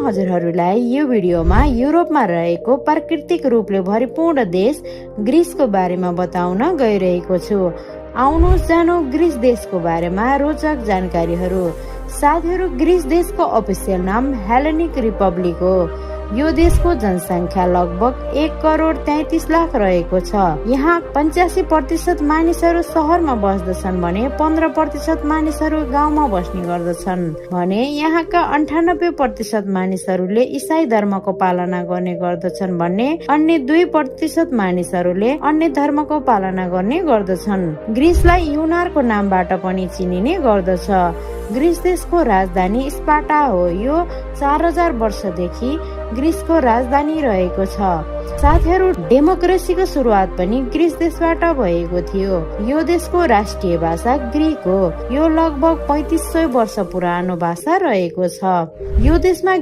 हजुरहरूलाई यो भिडियोमा युरोपमा रहेको प्राकृतिक रूपले भरिपूर्ण देश ग्रिसको बारेमा बताउन गइरहेको छु। आउनुहोस् जानु ग्रिस देशको बारेमा रोचक जानकारीहरू। साथीहरू, ग्रिस देशको अफिसियल नाम हेलेनिक रिपब्लिक हो। यो देशको जनसङ्ख्या लगभग 1,33,00,000 रहेको छ। यहाँ 85% मानिसहरू सहरमा बस्दछन् भने 15% मानिसहरू गाउँमा बस्ने गर्दछन् भने यहाँका 98% मानिसहरूले इसाई धर्मको पालना गर्ने गर्दछन् भने अन्य 2% मानिसहरूले अन्य धर्मको पालना गर्ने गर्दछन्। ग्रिसलाई युनारको नामबाट पनि चिनिने गर्दछ। ग्रिस देशको राजधानी स्पार्टा हो। यो 4000 वर्षदेखि ग्रिसको राजधानी रहेको छ। साथीहरू, डेमोक्रेसीको सुरुवात पनि ग्रिस देशबाट भएको थियो। यो देशको राष्ट्रिय भाषा ग्रीक हो। यो लगभग 3500 वर्ष पुरानो भाषा रहेको छ। यो देशमा